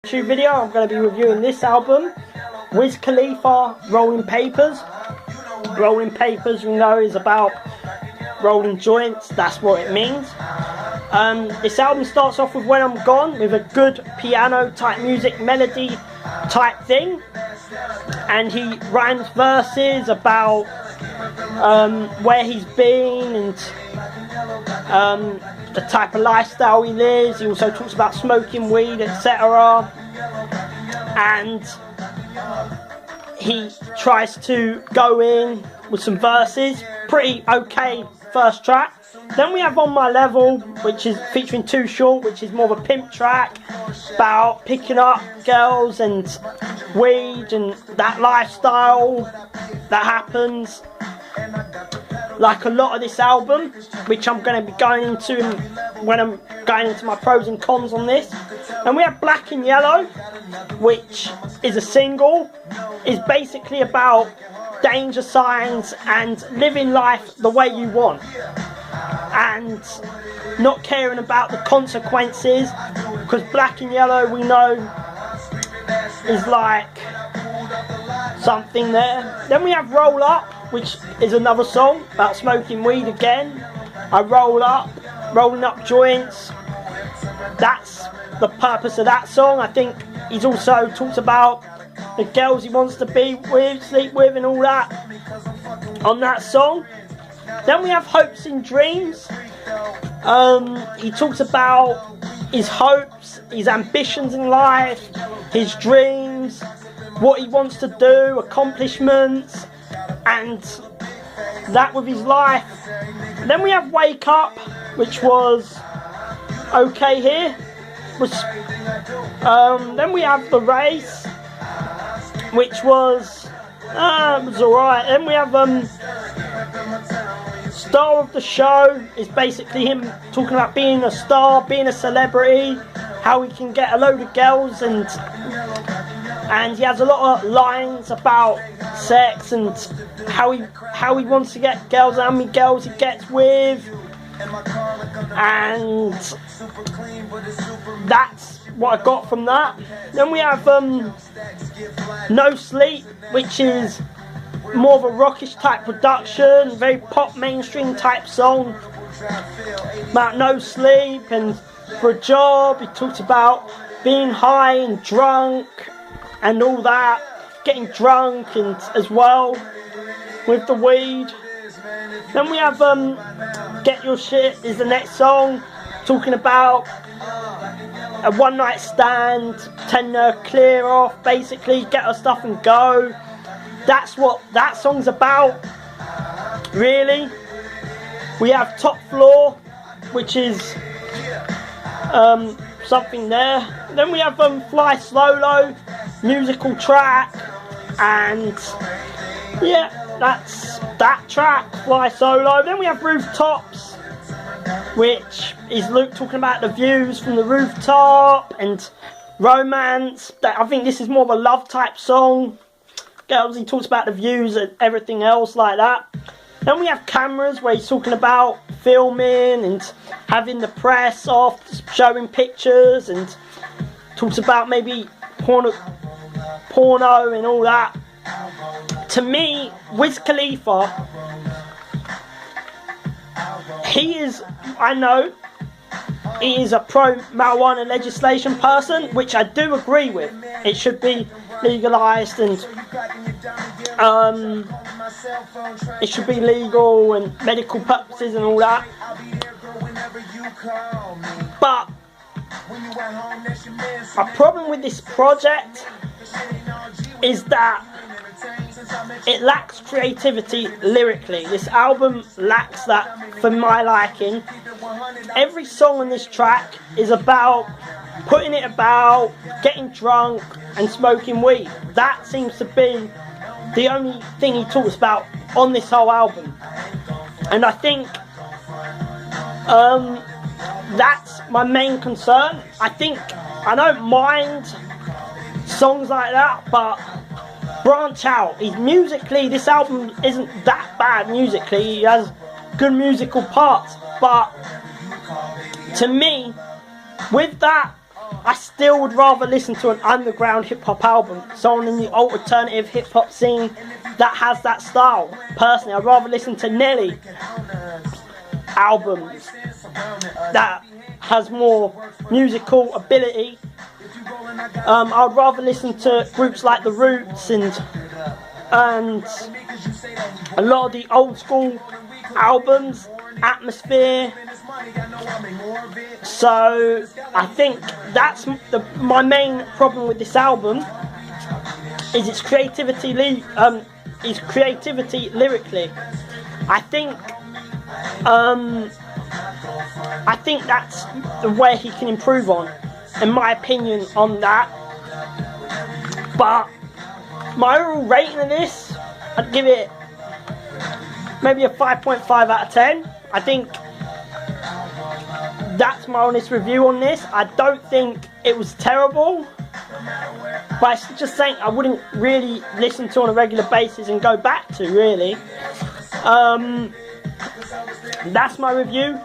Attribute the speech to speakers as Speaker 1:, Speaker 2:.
Speaker 1: YouTube video. I'm going to be reviewing this album, Wiz Khalifa, Rolling Papers. Rolling Papers, you know, is about rolling joints. That's what it means. This album starts off with When I'm Gone, with a good piano type music, melody type thing, and he rhymes verses about where he's been and the type of lifestyle he lives. He also talks about smoking weed, etc. And he tries to go in with some verses. Pretty okay first track. Then we have On My Level, which is featuring Too Short, which is more of a pimp track about picking up girls and weed and that lifestyle that happens. Like a lot of this album, which I'm going to be going into when I'm going into my pros and cons on this. And we have Black and Yellow, which is a single. Is basically about danger signs and living life the way you want, and not caring about the consequences, because Black and Yellow, we know, is like something there. Then we have Roll Up, which is another song about smoking weed again. I roll up, rolling up joints. That's the purpose of that song. I think he's also talked about the girls he wants to be with, sleep with, and all that on that song. Then we have Hopes and Dreams. He talks about his hopes, his ambitions in life, his dreams, what he wants to do, accomplishments, and that with his life. Then we have Wake Up, which was okay here. Then we have The Race, which was alright. Then we have Star of the Show, is basically him talking about being a star, being a celebrity, how he can get a load of girls, and he has a lot of lines about sex and how he wants to get girls, how many girls he gets with, and that's what I got from that. Then we have No Sleep, which is more of a rockish type production, very pop mainstream type song about no sleep and for a job. He talks about being high and drunk and all that, getting drunk and as well with the weed. Then we have Get Your Shit is the next song, talking about a one night stand, tender clear off, basically get her stuff and go. That's what that song's about, really. We have Top Floor, which is something there. Then we have Fly Solo, musical track, and yeah, that's that track, Fly Solo. Then we have Rooftops, which is Luke talking about the views from the rooftop and romance. I think this is more of a love type song. Girls, he talks about the views and everything else like that. Then we have Cameras, where he's talking about filming and having the press off, showing pictures, and talks about maybe porno and all that. To me, Wiz Khalifa, he is a pro-marijuana legislation person, which I do agree with. It should be legalised and it should be legal and medical purposes and all that. But my problem with this project is that it lacks creativity lyrically. This album lacks that for my liking. Every song on this track is about getting drunk and smoking weed. That seems to be the only thing he talks about on this whole album. And I think that's my main concern. I don't mind songs like that, but branch out. This album isn't that bad musically. He has good musical parts, but to me, with that I still would rather listen to an underground hip-hop album, someone in the alternative hip-hop scene that has that style. Personally, I'd rather listen to Nelly albums that has more musical ability. I'd rather listen to groups like The Roots and a lot of the old school albums, Atmosphere. So I think that's my main problem with this album is its creativity. Lyrically. I think that's the way he can improve on, in my opinion, on that. But my overall rating of this, I'd give it maybe a 5.5 out of 10. I think that's my honest review on this. I don't think it was terrible, but it's just saying I wouldn't really listen to on a regular basis and go back to, really. That's my review.